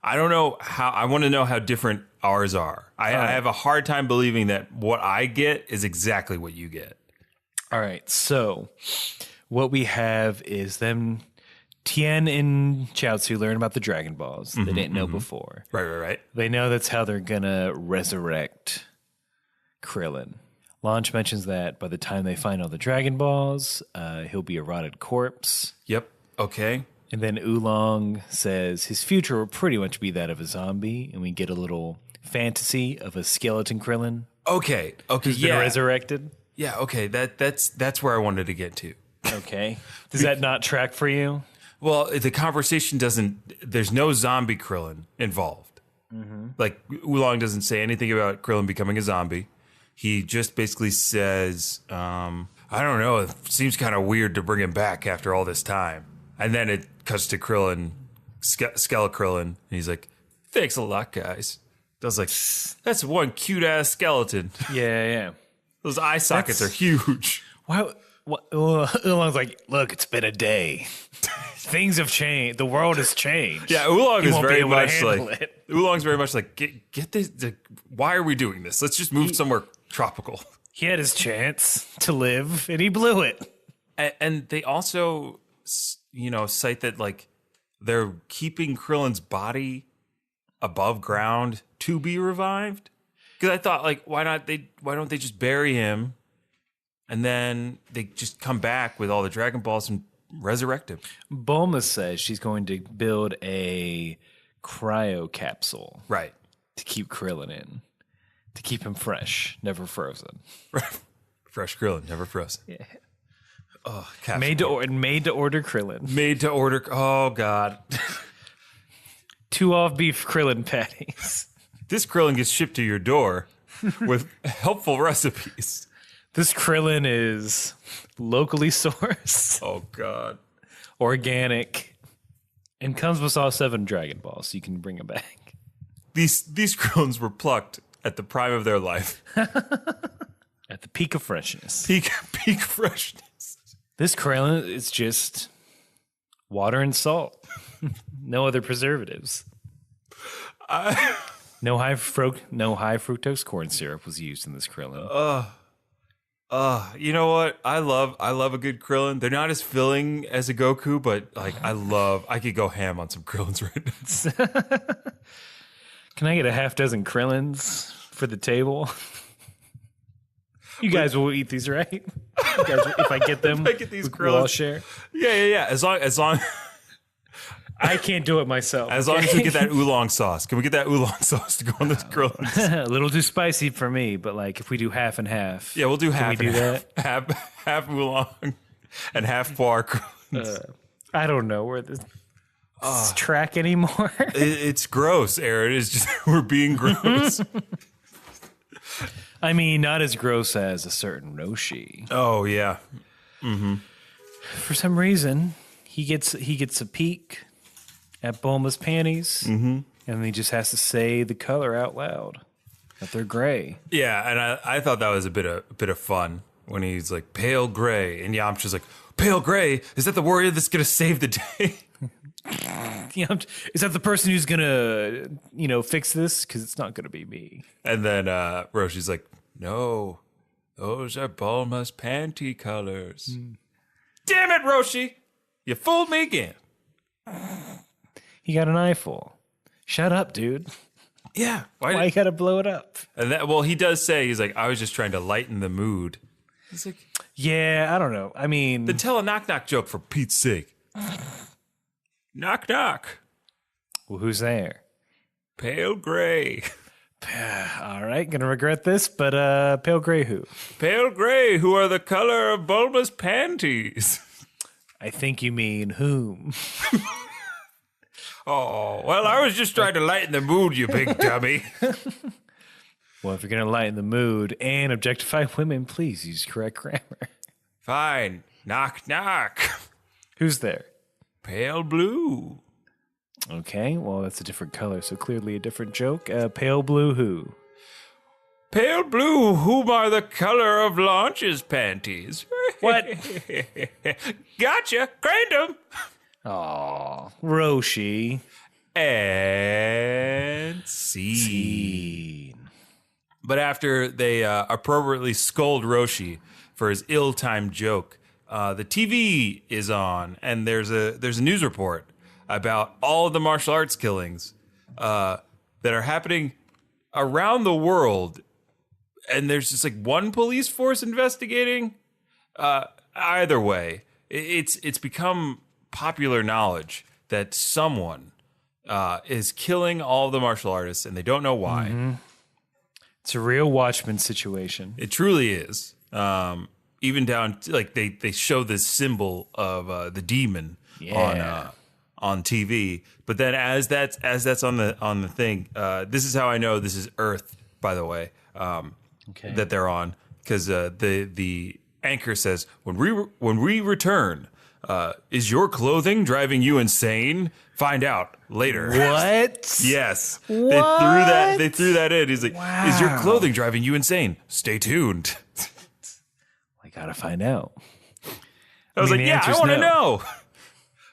I don't know how. I want to know how different ours are. I have a hard time believing that what I get is exactly what you get. All right. So what we have is them. Tien and Chaozu learn about the Dragon Balls they didn't know before. Right. They know that's how they're going to resurrect Krillin. Launch mentions that by the time they find all the Dragon Balls, he'll be a rotted corpse. Yep. Okay. And then Oolong says his future will pretty much be that of a zombie, and we get a little fantasy of a skeleton Krillin Okay. who's been resurrected. Yeah. Okay. That's where I wanted to get to. Okay. Does that not track for you? Well, the conversation there's no zombie Krillin involved. Like, Oolong doesn't say anything about Krillin becoming a zombie. He just basically says, I don't know, it seems kind of weird to bring him back after all this time. And then it cuts to Krillin, Krillin, and he's like, thanks a lot, guys. I was like, that's one cute-ass skeleton. Yeah. Those eye sockets are huge. Why? Oolong's like, look, it's been a day. Things have changed. The world has changed. Yeah, Oolong is very much it. Oolong's very much like, get this. Why are we doing this? Let's just move somewhere tropical. He had his chance to live, and he blew it. And they also, cite that like they're keeping Krillin's body above ground to be revived. Because I thought, like, why don't they just bury him, and then they just come back with all the Dragon Balls and resurrect him? Bulma says she's going to build a cryo capsule, Right. to keep Krillin in, to keep him fresh, never frozen. Fresh Krillin, never frozen. Yeah. Oh, Made to order Krillin. Made to order. Oh God. 2 off beef Krillin patties. This Krillin gets shipped to your door with helpful recipes. This Krillin is locally sourced, Oh God. organic, and comes with all 7 Dragon Balls, so you can bring them back. These Krillins were plucked at the prime of their life. At the peak of freshness. Peak freshness. This Krillin is just water and salt. No other preservatives. No high fructose corn syrup was used in this Krillin. You know what? I love a good Krillin. They're not as filling as a Goku, but like I could go ham on some Krillins right now. Can I get a half dozen Krillins for the table? You guys will eat these, right? You guys, if I get them, If I get these we'll all Krillins. share. Yeah. As long I can't do it myself. as we get that oolong sauce. Can we get that oolong sauce to go on this Krillins? A little too spicy for me, but like if we do half and half. Yeah, we'll do half. we do and half oolong and half Puar Krillins. I don't know where this track anymore. It's gross, Aaron. It's just we're being gross. I mean, not as gross as a certain Roshi. Oh yeah. For some reason, he gets a peek at Bulma's panties, and he just has to say the color out loud, that they're gray. Yeah, and I thought that was a bit of fun when he's like pale gray, and Yamcha's like, pale gray? Is that the warrior that's gonna save the day? Is that the person who's gonna, fix this? Because it's not gonna be me. And then Roshi's like, no, those are Bulma's panty colors. Damn it, Roshi! You fooled me again. He got an eyeful. Shut up, dude. Yeah. Why you gotta blow it up? And he does say, he's like, I was just trying to lighten the mood. He's like, Yeah, I don't know. I mean, then tell a knock-knock joke for Pete's sake. Knock-knock. well, who's there? Pale gray. All right, gonna regret this, but pale gray who? Pale gray, who are the color of Bulma's panties. I think you mean whom. Oh, well, I was just trying to lighten the mood, you big dummy. Well, if you're gonna lighten the mood and objectify women, please use correct grammar. Fine. Knock, knock. Who's there? Pale blue. Okay, well, that's a different color, so clearly a different joke. Pale blue who? Pale blue, whom are the color of Launch's panties? What? Gotcha. Craned him. Aw, Roshi. And scene. Scene. But after they appropriately scold Roshi for his ill-timed joke, the TV is on, and there's a news report about all of the martial arts killings that are happening around the world, and there's just like one police force investigating. Either way, it's become popular knowledge that someone is killing all of the martial artists, and they don't know why. Mm-hmm. It's a real Watchmen situation. It truly is. Even down to, like they show this symbol of the demon on TV, but then as that's on the thing, this is how I know this is Earth, by the way, that they're on, because the anchor says when we return, is your clothing driving you insane? Find out later. What? Yes. What? They threw that in. He's like, is your clothing driving you insane? Stay tuned. I gotta find out. I was like, the yeah, I answer's want to no. know.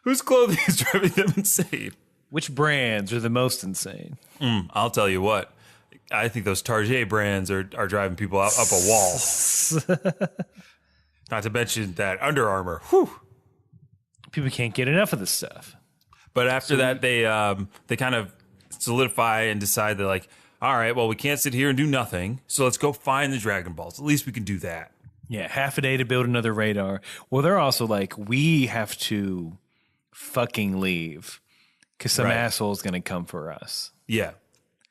Whose clothing is driving them insane? Which brands are the most insane? I'll tell you what. I think those Target brands are driving people up a wall. Not to mention that Under Armour. Whew. People can't get enough of this stuff. But after that, they kind of solidify and decide that, like, all right, well, we can't sit here and do nothing, so let's go find the Dragon Balls. At least we can do that. Yeah, half a day to build another radar. Well, they're also like, we have to fucking leave because some asshole's going to come for us. Yeah.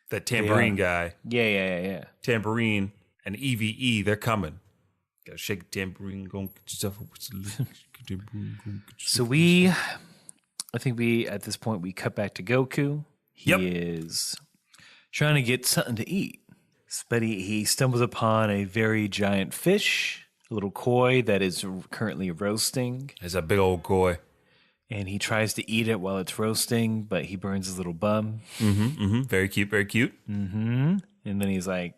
That tambourine guy. Yeah. Tambourine and EVE, they're coming. Gotta shake the tambourine, go get yourself So I think at this point, we cut back to Goku. He is trying to get something to eat. But he stumbles upon a very giant fish, a little koi that is currently roasting. It's a big old koi. And he tries to eat it while it's roasting, but he burns his little bum. Very cute, very cute. And then he's like,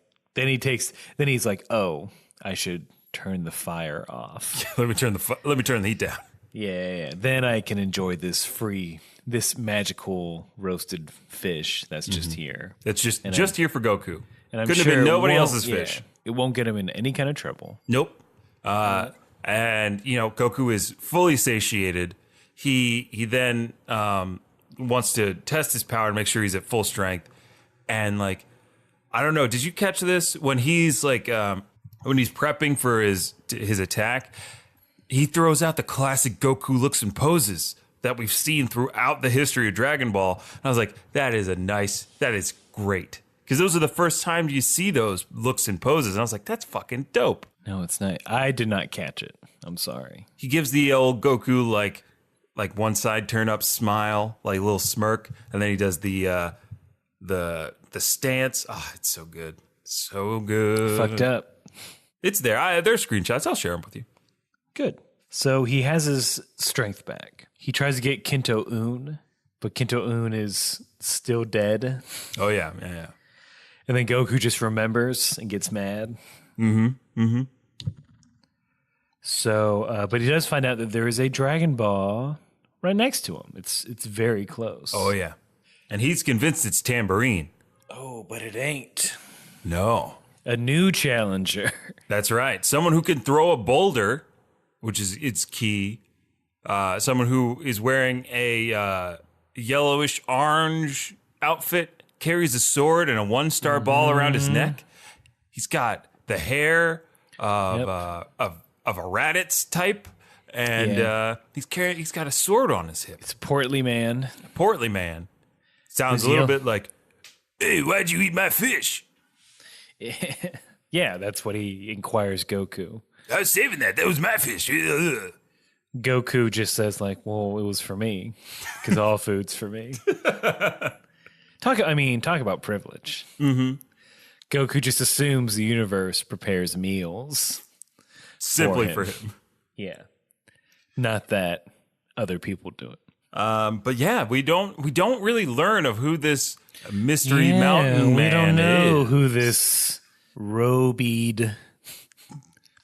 oh, I should turn the fire off. Let me turn the heat down. Yeah. Then I can enjoy this magical roasted fish that's just here. It's just here for Goku. And I'm Couldn't sure have been nobody it won't- else's fish. It won't get him in any kind of trouble. Nope. And Goku is fully satiated. He then wants to test his power to make sure he's at full strength. And like, I don't know, did you catch this when he's like when he's prepping for his attack? He throws out the classic Goku looks and poses that we've seen throughout the history of Dragon Ball. And I was like, that is great. Because those are the first time you see those looks and poses. And I was like, that's fucking dope. No, it's not. I did not catch it. I'm sorry. He gives the old Goku like one side turn up smile, like a little smirk, and then he does the stance. Oh, it's so good. So good. Fucked up. It's there. There's screenshots. I'll share them with you. Good. So he has his strength back. He tries to get Kinto Un, but Kinto Un is still dead. Oh, yeah. And then Goku just remembers and gets mad. So, but he does find out that there is a Dragon Ball right next to him. It's very close. Oh, yeah. And he's convinced it's Tambourine. Oh, but it ain't. No. A new challenger. That's right. Someone who can throw a boulder, which is its key. Someone who is wearing a yellowish orange outfit, carries a sword and a one-star ball around his neck. He's got the hair of a Raditz type, and he's got a sword on his hip. It's a portly man. Portly man. Sounds a little bit like Hey, why'd you eat my fish? Yeah, that's what he inquires Goku. I was saving that. That was my fish. Goku just says like, well, it was for me because all food's for me. Talk about privilege. Mm-hmm. Goku just assumes the universe prepares meals. Simply for him. Yeah. Not that other people do it. But yeah, we don't really learn of who this mystery mountain man is. We don't know who this robied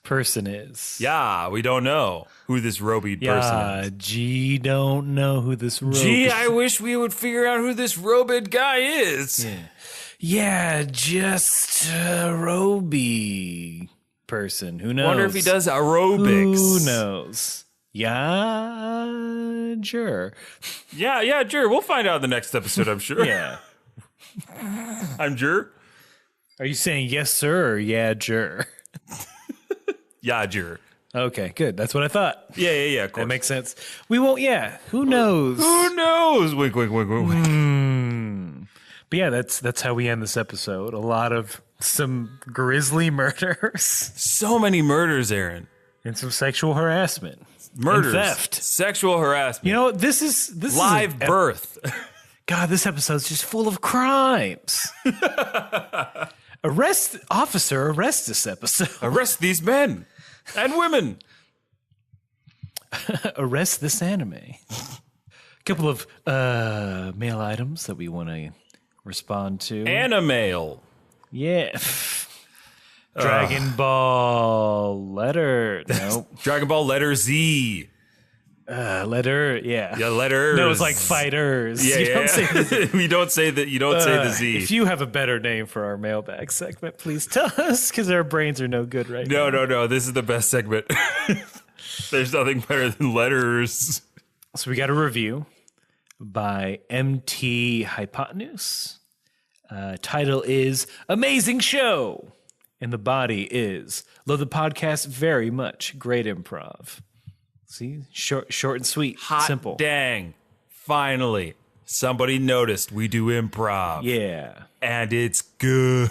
person is. Yeah, we don't know who this robied person is. G don't know who this robied. Gee, I wish we would figure out who this robed guy is. Yeah, just a roby person. Who knows? Wonder if he does aerobics. Who knows? Yeah, sure. Yeah, sure. We'll find out in the next episode, I'm sure. Yeah. I'm sure. Are you saying yes, sir, or yeah, sure? Yeah, sure. Okay, good. That's what I thought. Yeah, of course. That makes sense. We won't, who knows? Who knows? Wink, wink, wink, wink, wink. But yeah, that's how we end this episode. A lot of some grisly murders. So many murders, Aaron. And some sexual harassment. Murders. And theft. Sexual harassment. You know, this is live birth. God, this episode's just full of crimes. Arrest this episode. Arrest these men and women. Arrest this anime. A couple of mail items that we want to respond to. Animail. Yeah. Dragon Ball letter. Nope. Dragon Ball letter Z. Letter. Yeah. Yeah, letters. No, it's like fighters. Yeah, you don't say that. You don't say the Z. If you have a better name for our mailbag segment, please tell us because our brains are no good right now. No. This is the best segment. There's nothing better than letters. So we got a review by MT Hypotenuse. Title is Amazing Show. And the body is love the podcast very much. Great improv. See, short and sweet, Hot simple. Dang! Finally, somebody noticed we do improv. Yeah, and it's good.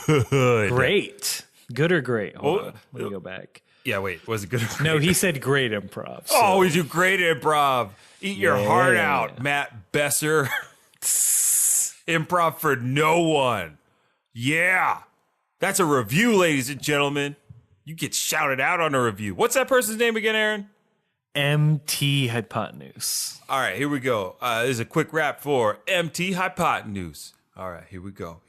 Great, good or great? Hold on. Let me go back. Yeah, wait, was it good? Or great? No, he said great improv. So. Oh, we do great improv. Eat your heart out, Matt Besser. Improv for no one. Yeah. That's a review, ladies and gentlemen. You get shouted out on a review. What's that person's name again, Aaron? MT Hypotenuse. All right, here we go. This is a quick rap for MT Hypotenuse. All right, here we go.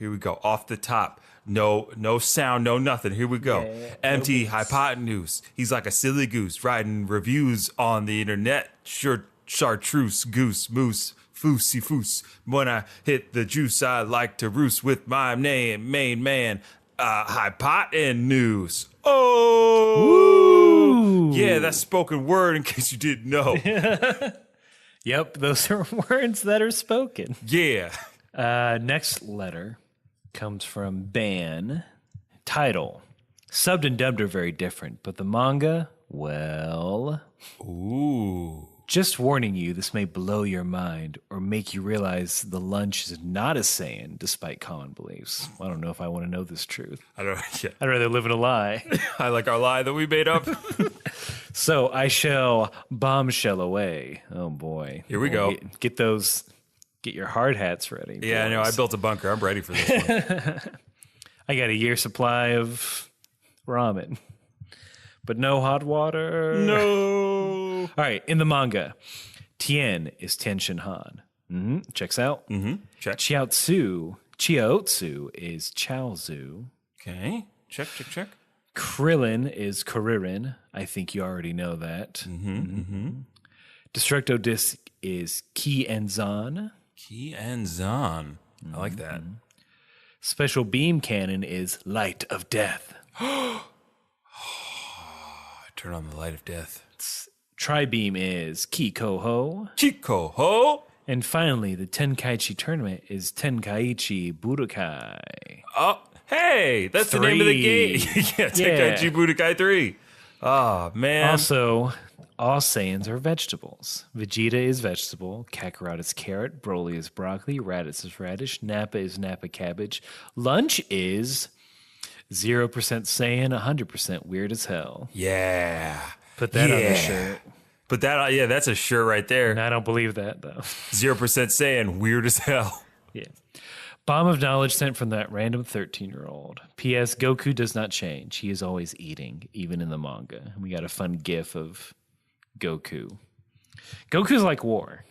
Off the top. No sound, no nothing. Here we go. Yeah, MT Hypotenuse. He's like a silly goose writing reviews on the internet. Chartreuse, goose, moose. Foosey foos. When I hit the juice, I like to roost with my main man, Hypotenuse. Oh! Ooh. Yeah, that's spoken word in case you didn't know. Yep, those are words that are spoken. Yeah. Next letter comes from Ban. Title. Subbed and dubbed are very different, but the manga, well... Ooh. Just warning you, this may blow your mind or make you realize the lunch is not a Saiyan, despite common beliefs. I don't know if I want to know this truth. I don't. Yeah. I'd rather live in a lie. I like our lie that we made up. So I shall bombshell away. Oh boy. Here we go. Get your hard hats ready. Yeah, I know. I built a bunker. I'm ready for this one. I got a year's supply of ramen. But no hot water. No. All right, in the manga, Tien is Tien Shin Han. Checks out. Check. Chiaotzu is Chaozu. Okay. Check. Krillin is Kuririn. I think you already know that. Destructo Disc is Ki and Zan. Ki and Zan. I like that. Special Beam Cannon is Light of Death. Turn on the light of death. Tri-Beam is Kiko-Ho. Kiko-Ho. And finally, the Tenkaichi tournament is Tenkaichi Budokai. Oh, hey, that's the name of the game. Yeah, Tenkaichi Budokai 3. Oh, man. Also, All Saiyans are vegetables. Vegeta is vegetable, Kakarot is carrot, Broly is broccoli, Raditz is radish, Nappa is Nappa cabbage. Lunch is 0% Saiyan, 100% weird as hell. Yeah. Put that on the shirt. Put that on. Yeah, that's a shirt right there. And I don't believe that, though. 0% saying weird as hell. Yeah. Bomb of knowledge sent from that random 13-year-old. P.S. Goku does not change. He is always eating, even in the manga. We got a fun gif of Goku. Goku's like War.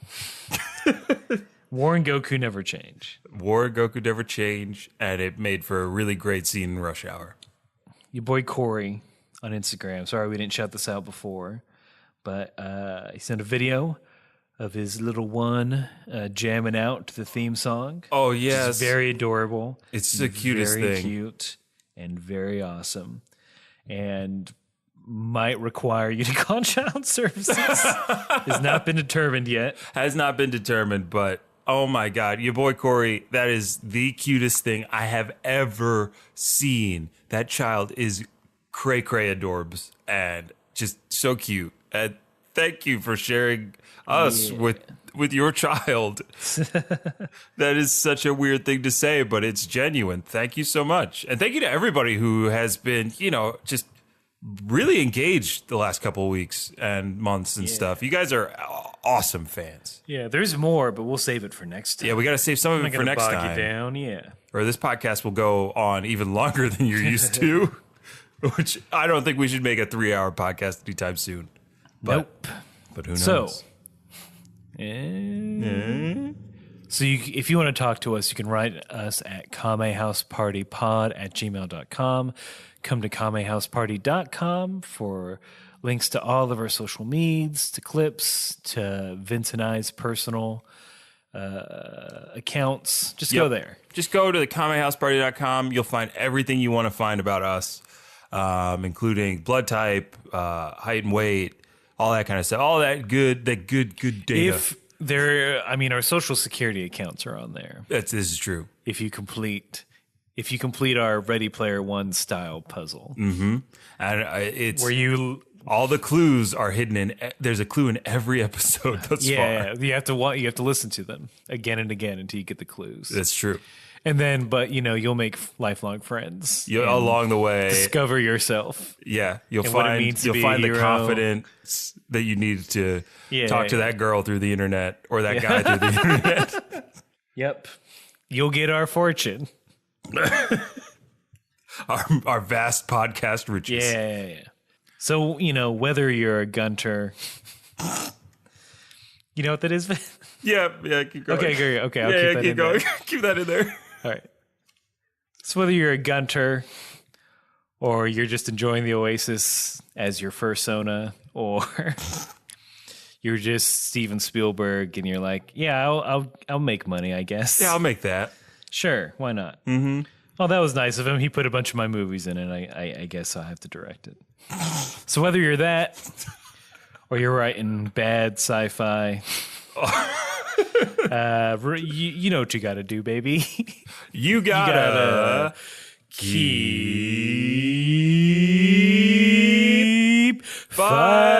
War and Goku never change. War and Goku never change, and it made for a really great scene in Rush Hour. Your boy Corey on Instagram. Sorry we didn't shout this out before, but he sent a video of his little one jamming out to the theme song. Oh, yes. It's very adorable. It's the cutest thing. Very cute and very awesome. And might require you to call child services. Has not been determined yet. Has not been determined, but oh my God, your boy Corey, that is the cutest thing I have ever seen. That child is cray-cray adorbs and just so cute. And thank you for sharing us with your child. That is such a weird thing to say, but it's genuine. Thank you so much. And thank you to everybody who has been, just really engaged the last couple of weeks and months and stuff. You guys are awesome fans. Yeah, there's more, but we'll save it for next time. Yeah, we got to save some of it for next time. You down, yeah. Or this podcast will go on even longer than you're used to, which I don't think we should make a 3-hour podcast anytime soon. But, nope. But who knows? So if you want to talk to us, you can write us at kamehousepartypod@gmail.com. Come to kamehouseparty.com for links to all of our social medias, to clips, to Vince and I's personal accounts. Just go there. Just go to the kamehouseparty.com. You'll find everything you want to find about us, including blood type, height and weight, all that kind of stuff. All that good data. Our social security accounts are on there. This is true. If you complete our Ready Player One style puzzle, and it's where all the clues are hidden there's a clue in every episode thus far. You have to listen to them again and again until you get the clues. That's true. And then, you'll make lifelong friends along the way. Discover yourself. Yeah, you'll find the confidence that you need to talk to that girl through the internet or that guy through the internet. Yep, you'll get our fortune. our vast podcast riches. Yeah. So whether you're a gunter, you know what that is? Yeah. Keep going. Okay. I'll keep that in going. There. Keep that in there. All right. So whether you're a gunter or you're just enjoying the Oasis as your fursona, or you're just Steven Spielberg and you're like, I'll make money, I guess. Yeah, I'll make that. Sure, why not? Mm-hmm. Oh, that was nice of him. He put a bunch of my movies in it. I guess I'll have to direct it. So whether you're that or you're writing bad sci-fi, you know what you got to do, baby. You gotta keep fighting.